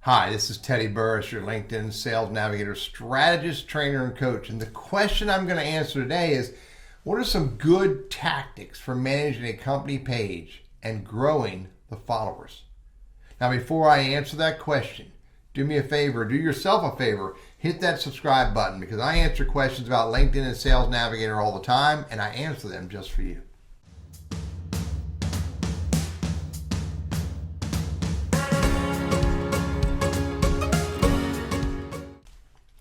Hi, this is Teddy Burriss, your LinkedIn Sales Navigator strategist, trainer, and coach. And the question I'm going to answer today is, what are some good tactics for managing a company page and growing the followers? Now, before I answer that question, do me a favor, do yourself a favor, hit that subscribe button because I answer questions about LinkedIn and Sales Navigator all the time, and I answer them just for you.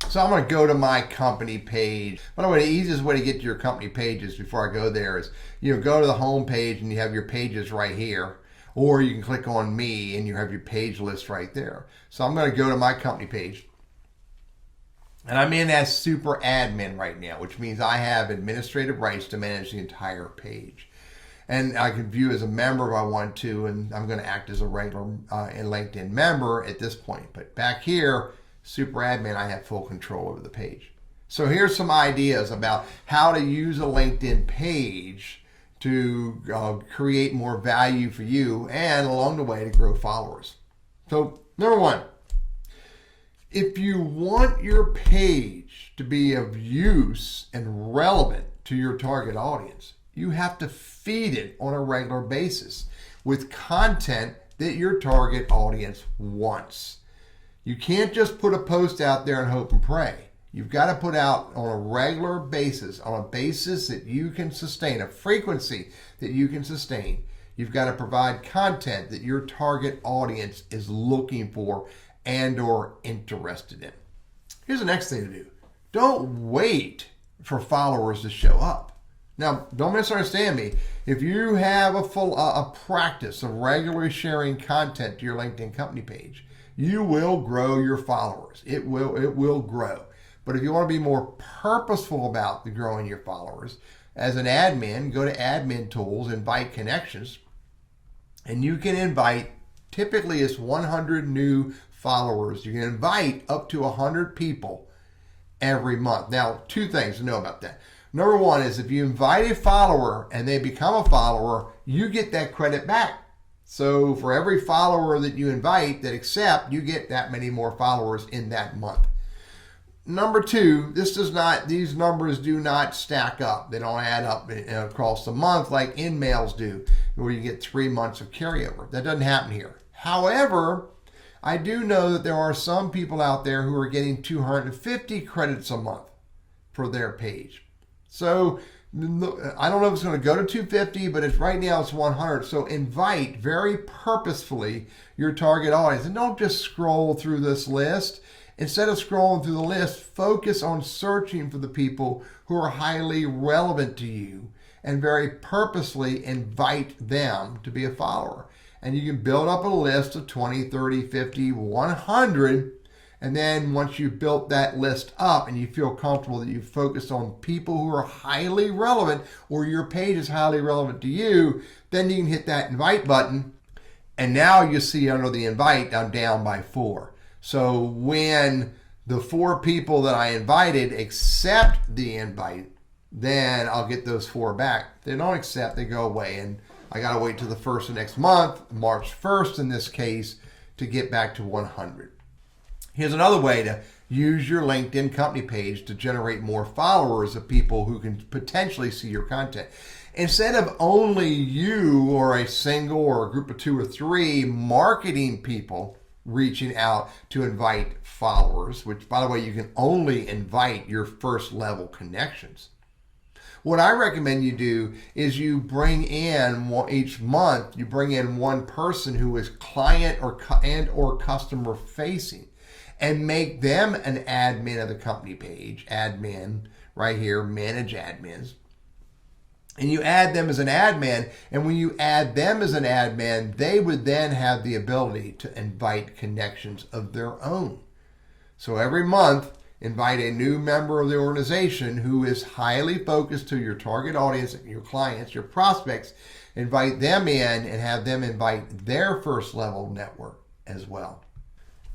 So I'm going to go to my company page. By the way, the easiest way to get to your company pages before I go there is, go to the home page and you have your pages right here, or you can click on me and you have your page list right there. So I'm going to go to my company page, and I'm in as super admin right now, which means I have administrative rights to manage the entire page. And I can view as a member if I want to, and I'm going to act as a regular LinkedIn member at this point. But back here, super admin, I have full control over the page. So here's some ideas about how to use a LinkedIn page to create more value for you and along the way to grow followers. So number one, if you want your page to be of use and relevant to your target audience, you have to feed it on a regular basis with content that your target audience wants. You can't just put a post out there and hope and pray. You've got to put out on a regular basis, on a basis that you can sustain, a frequency that you can sustain. You've got to provide content that your target audience is looking for and or interested in. Here's the next thing to do. Don't wait for followers to show up. Now, don't misunderstand me. If you have a practice of regularly sharing content to your LinkedIn company page, you will grow your followers. It will grow. But if you want to be more purposeful about growing your followers, as an admin, go to admin tools, invite connections, and you can invite, typically it's 100 new followers. You can invite up to 100 people every month. Now, two things to know about that. Number one is if you invite a follower and they become a follower, you get that credit back. So for every follower that you invite that accept, you get that many more followers in that month. Number two, these numbers do not stack up. They don't add up across the month like InMails do, where you get 3 months of carryover. That doesn't happen here. However, I do know that there are some people out there who are getting 250 credits a month for their page. So I don't know if it's going to go to 250, but right now it's 100. So invite very purposefully your target audience. And don't just scroll through this list. Instead of scrolling through the list, focus on searching for the people who are highly relevant to you and very purposely invite them to be a follower. And you can build up a list of 20, 30, 50, 100. And then once you've built that list up and you feel comfortable that you've focused on people who are highly relevant or your page is highly relevant to you, then you can hit that invite button. And now you see under the invite, I'm down by 4. So when the 4 people that I invited accept the invite, then I'll get those 4 back. If they don't accept, they go away. And I got to wait till the first of next month, March 1st in this case, to get back to 100. Here's another way to use your LinkedIn company page to generate more followers of people who can potentially see your content. Instead of only you or a single or a group of 2 or 3 marketing people reaching out to invite followers, which by the way, you can only invite your first level connections. What I recommend you do is you bring in each month, you bring in one person who is client or customer facing, and make them an admin of the company page. Admin right here, manage admins. And you add them as an admin, and when you add them as an admin, they would then have the ability to invite connections of their own. So every month, invite a new member of the organization who is highly focused to your target audience, your clients, your prospects. Invite them in and have them invite their first level network as well.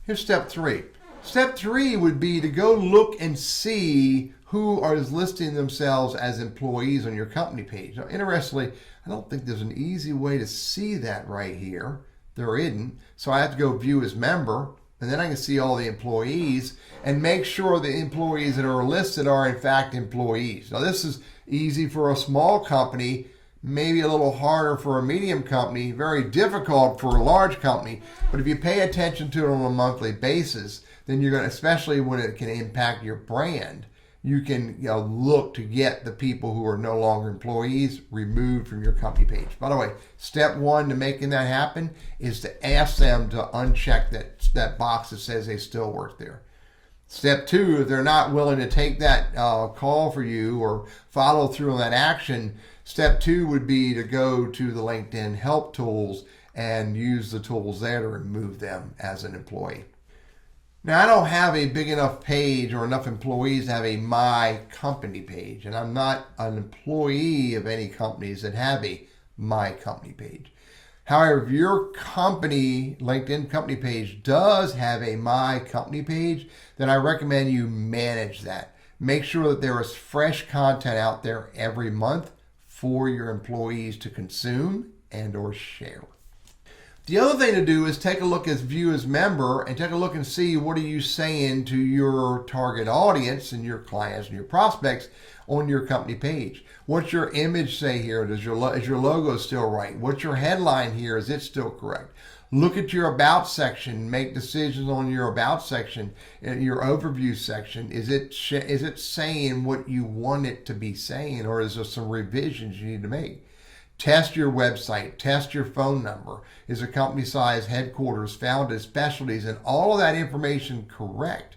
Here's step 3. Step 3 would be to go look and see who is listing themselves as employees on your company page. Now, interestingly, I don't think there's an easy way to see that right here. There isn't. So I have to go view as member. and then I can see all the employees and make sure the employees that are listed are in fact employees. Now this is easy for a small company, maybe a little harder for a medium company, very difficult for a large company. But if you pay attention to it on a monthly basis, then you're going to, especially when it can impact your brand, you can look to get the people who are no longer employees removed from your company page. By the way, step one to making that happen is to ask them to uncheck that box that says they still work there. Step two, if they're not willing to take that call for you or follow through on that action, step two would be to go to the LinkedIn help tools and use the tools there to remove them as an employee. Now, I don't have a big enough page or enough employees to have a My Company page, and I'm not an employee of any companies that have a My Company page. However, if your company, LinkedIn company page does have a My Company page, then I recommend you manage that. Make sure that there is fresh content out there every month for your employees to consume and or share. The other thing to do is take a look at View as Member and take a look and see what are you saying to your target audience and your clients and your prospects on your company page. What's your image say here? Is your logo still right? What's your headline here? Is it still correct? Look at your About section. Make decisions on your About section, your Overview section. Is it saying what you want it to be saying, or is there some revisions you need to make? Test your website, test your phone number. Is the company size, headquarters, founded, specialties, and all of that information correct?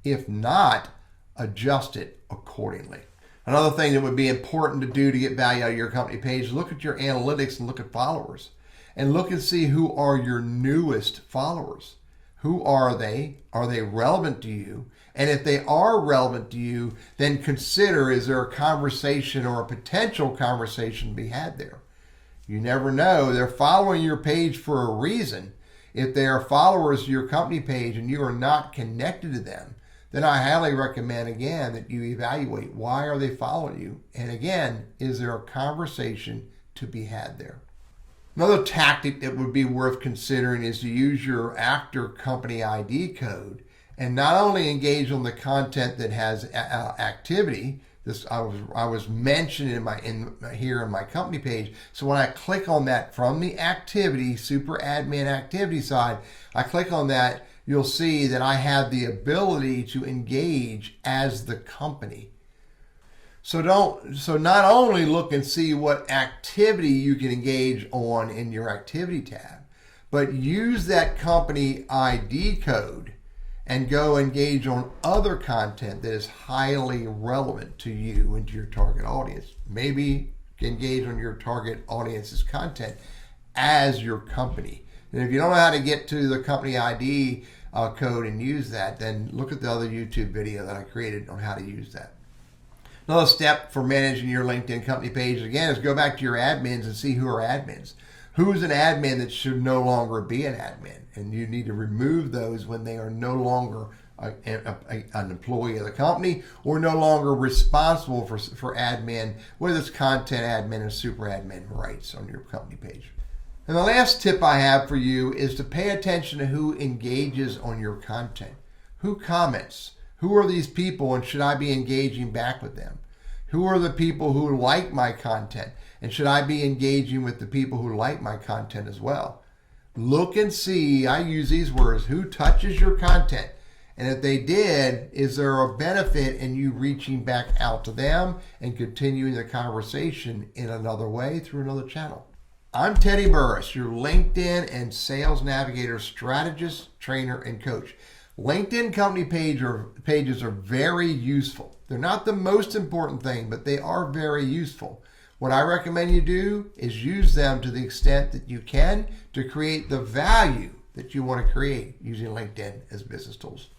If not, adjust it accordingly. Another thing that would be important to do to get value out of your company page, look at your analytics and look at followers. And look and see who are your newest followers. Who are they? Are they relevant to you? And if they are relevant to you, then consider, is there a conversation or a potential conversation to be had there? You never know. They're following your page for a reason. If they are followers of your company page and you are not connected to them, then I highly recommend, again, that you evaluate why are they following you? And again, is there a conversation to be had there? Another tactic that would be worth considering is to use your actor company ID code and not only engage on the content that has activity. This I was mentioned here in my company page. So when I click on that from the activity, super admin activity side, I click on that, you'll see that I have the ability to engage as the company. So not only look and see what activity you can engage on in your activity tab, but use that company ID code and go engage on other content that is highly relevant to you and to your target audience. Maybe engage on your target audience's content as your company. And if you don't know how to get to the company ID code and use that, then look at the other YouTube video that I created on how to use that. Another step for managing your LinkedIn company page, again, is go back to your admins and see who are admins. Who's an admin that should no longer be an admin? And you need to remove those when they are no longer an employee of the company or no longer responsible for admin, whether it's content admin or super admin rights on your company page. And the last tip I have for you is to pay attention to who engages on your content. Who comments? Who are these people, and should I be engaging back with them? Who are the people who like my content, and should I be engaging with the people who like my content as well? Look and see, I use these words, who touches your content? And if they did, is there a benefit in you reaching back out to them and continuing the conversation in another way through another channel? I'm Teddy Burriss, your LinkedIn and Sales Navigator strategist, trainer, and coach. LinkedIn company pages are very useful. They're not the most important thing, but they are very useful. What I recommend you do is use them to the extent that you can to create the value that you want to create using LinkedIn as business tools.